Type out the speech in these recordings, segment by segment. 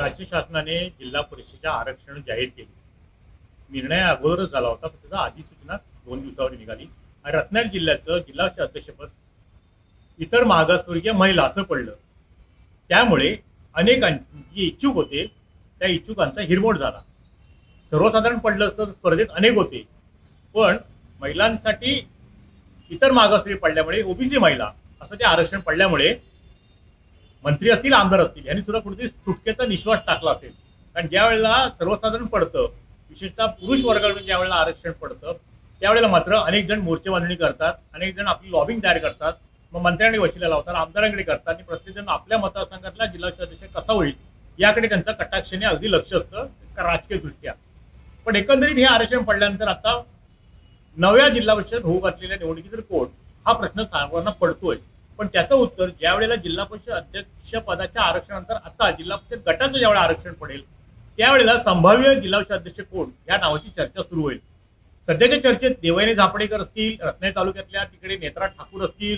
राज्य शासनाने जिल्हा परिषदेच्या आरक्षण जाहीर केले. निर्णय अगोदरच झाला होता, पण त्याचा अधिसूचना 2 दिवसावर निघाली आणि रत्नागिरी जिल्ह्याचं जिल्हा अध्यक्षपद इतर मागासवर्गीय महिला असं पडलं. त्यामुळे अनेकांची जे इच्छुक होते त्या इच्छुकांचा हिरमोड झाला. सर्वसाधारण पडलं असतं तर स्पर्धेत अनेक होते, पण महिलांसाठी इतर मागासवर्गीय पडल्यामुळे ओबीसी महिला असं ते आरक्षण पडल्यामुळे मंत्री असतील आमदार असतील यांनी सुद्धा कुठेतरी सुटकेचा निश्वास टाकला असेल. कारण ज्या वेळेला सर्वसाधारण पडतं, विशेषतः पुरुष वर्गाकडून ज्या वेळेला आरक्षण पडतं त्यावेळेला मात्र अनेक जण मोर्चे बांधणी करतात, अनेक जण आपली लॉबिंग तयार करतात, मग मंत्र्यांकडे वशिला लावतात, आमदारांकडे करतात आणि प्रत्येकजण आपल्या मतदारसंघातला जिल्हा अध्यक्ष कसा होईल याकडे त्यांचा कटाक्षाने अगदी लक्ष असतं राजकीय दृष्ट्या. पण एकंदरीत हे आरक्षण पडल्यानंतर आता नव्या जिल्हा परिषद होऊ घातलेल्या निवडणुकीचा कोण हा प्रश्न सर्वांना पडतोय. पण त्याचं उत्तर ज्या वेळेला जिल्हा परिषद अध्यक्ष पदाच्या आरक्षणानंतर आता जिल्हा परिषद गटाचं ज्यावेळेला आरक्षण पडेल त्यावेळेला संभाव्य जिल्हा परिषद अध्यक्ष कोण या नावाची चर्चा सुरू होईल. सध्याच्या चर्चेत देवयानी झापडेकर असतील, रत्नागिरी तालुक्यातल्या तिकडे नेत्रा ठाकूर असतील,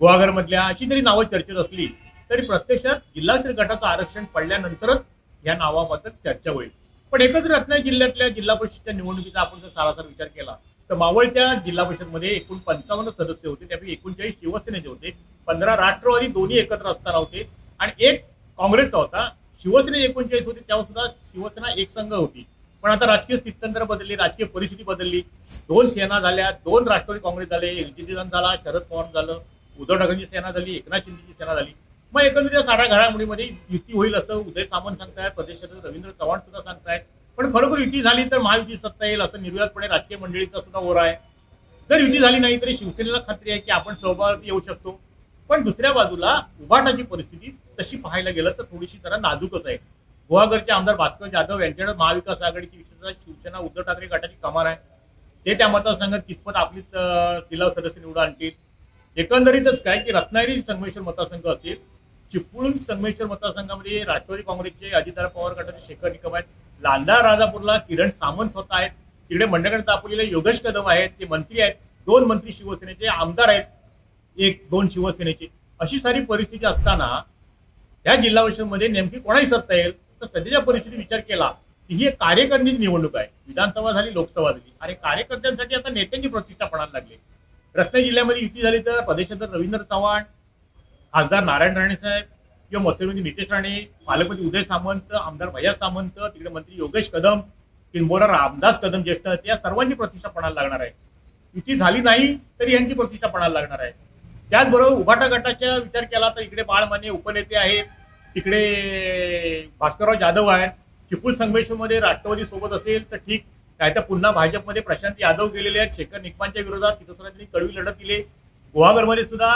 गुहागर मधल्या अशी जरी नावं चर्चेत असली तरी प्रत्यक्षात जिल्हा परिषद गटाचं आरक्षण पडल्यानंतरच या नावाबद्दल चर्चा होईल. पण एकत्र रत्नागिरी जिल्ह्यातल्या जिल्हा परिषदच्या निवडणुकीचा आपण जर सारासार विचार केला तर मावळत्या जिल्हा परिषदमध्ये एकूण 55 सदस्य होते, त्यापैकी 39 शिवसेनेचे होते, 15 राष्ट्रवादी दोन्ही एकत्र असताना होते आणि एक काँग्रेसचा होता. शिवसेने 39 होते, तेव्हा सुद्धा शिवसेना एक संघ होती. पण आता राजकीय स्थित्यंतर बदलली, राजकीय परिस्थिती बदलली, 2 सेना झाल्या, 2 राष्ट्रवादी काँग्रेस झाले, एलजीजी झाला, शरद पवार झालं, उद्धव ठाकरेंची सेना झाली, एकनाथ शिंदेची सेना झाली. मग एकंदरीत साऱ्या घडामोडीमध्ये युती होईल असं उदय सामंत सांगतायत, प्रदेशाध्यक्ष रवींद्र चव्हाण सुद्धा सांगतायत. पण खरोखर युती झाली तर महायुती सत्ता येईल असं निर्विवादपणे राजकीय मंडळीचा सुद्धा ओरा आहे. जर युती झाली नाही तरी शिवसेनेला खात्री आहे की आपण सहभागी येऊ शकतो. पण दुसऱ्या बाजूला उभाटाची परिस्थिती तशी पाहायला गेलं तर थोडीशी जरा नाजूकच आहे. गुहागरचे आमदार भास्कर जाधव यांच्याकडे महाविकास आघाडीची विशेषतः शिवसेना उद्धव ठाकरे गटाची कमान आहे. ते त्या मतदारसंघात कितपत आपली जिल्हा सदस्य निवडून आणतील. एकंदरीतच काय की रत्नागिरी संगमेश्वर मतदारसंघ असेल, चिपळूण संगमेश्वर मतदारसंघामध्ये राष्ट्रवादी काँग्रेसचे अजितदादा पवार गटाचे शेखर निकम आहेत, लांजा राजापूरला किरण सामंत स्वतः आहेत, तिकडे मंडळगड तापोलीला योगेश कदम आहेत, ते मंत्री आहेत, 2 मंत्री शिवसेनेचे, आमदार आहेत 1-2 शिवसेनेचे. अशी सारी परिस्थिती असताना या जिल्हा परिषदमध्ये नेमकी कोणाही सत्ता येईल तर सध्याच्या परिस्थिती विचार केला की ही एक कार्यकारिणीची निवडणूक आहे. विधानसभा झाली, लोकसभा झाली आणि कार्यकर्त्यांसाठी आता नेत्यांची प्रतिष्ठा पडायला लागली. रत्नागिरी जिल्ह्यामध्ये युती झाली तर प्रदेशाध्यक्ष रवींद्र चव्हाण, खासदार नारायण राणे साहेब किंवा मुख्यमंत्री नितेश राणे, पालकमंत्री उदय सामंत, आमदार भैया सामंत, तिकडे मंत्री योगेश कदम, किंबोरा रामदास कदम ज्येष्ठ, या सर्वांची प्रतिष्ठा पडायला लागणार आहे. युती झाली नाही तरी यांची प्रतिष्ठा पडायला लागणार आहे. त्याचबरोबर उभाटा गटाचा विचार केला तर इकडे बाळमाने उपनेते आहेत, तिकडे भास्करराव जाधव आहेत, चिपळूण संगमेश्वरमध्ये राष्ट्रवादी सोबत असेल तर ठीक, काय तर पुन्हा भाजपमध्ये प्रशांत यादव गेलेले आहेत शेखर निकमांच्या विरोधात, तिथं सुद्धा त्यांनी कडवी लढत दिली. गुहागरमध्ये सुद्धा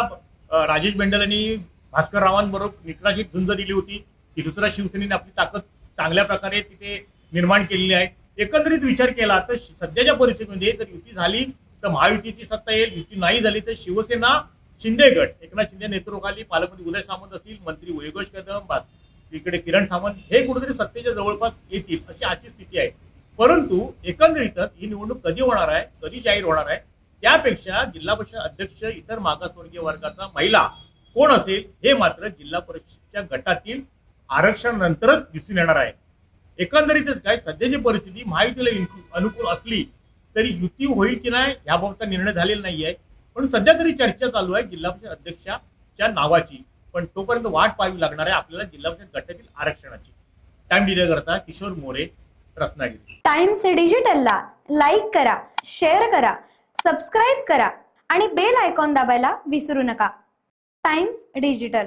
राजेश बेंडल यांनी भास्कर रावांबरोबर निकराची झुंज दिली होती. तिथे सुद्धा शिवसेनेने आपली ताकद चांगल्या प्रकारे तिथे निर्माण केलेली आहे. एकंदरीत विचार केला तर सध्याच्या परिस्थितीमध्ये जर युती झाली तर महायुतीची सत्ता येईल, युती नाही झाली तर शिवसेना शिंदे गट, एकनाथ शिंदे नेतृत्वाखाली पालकमंत्री उदय सामंत असतील, मंत्री योगेश कदम, तिकडे किरण सामंत हे कुठेतरी सत्तेच्या जवळपास येतील अशी आजची स्थिती आहे. परंतु एकंदरीतच ही निवडणूक कधी होणार आहे, कधी जाहीर होणार आहे, त्यापेक्षा जिल्हा परिषद अध्यक्ष इतर मागासवर्गीय वर्गाचा महिला कोण असेल हे मात्र जिल्हा परिषदच्या गटातील आरक्षणानंतरच दिसून येणार आहे. एकंदरीतच काय सध्याची परिस्थिती महायुतीला अनुकूल असली तरी युती होईल की नाही याबाबतचा निर्णय झालेला नाहीये. पण सध्या तरी चर्चा चालू आहे जिल्हा परिषद अध्यक्षाच्या नावाची. पण तोपर्यंत वाट पाहावी लागणार आहे आपल्याला जिल्हा परिषद गटातील आरक्षणाची. टाइम डिले करता किशोर मोरे, रत्नागिरी. टाइम्स डिजिटलला लाईक करा, शेअर करा, सबस्क्राईब करा आणि बेल आयकॉन दाबायला विसरू नका. Times digital.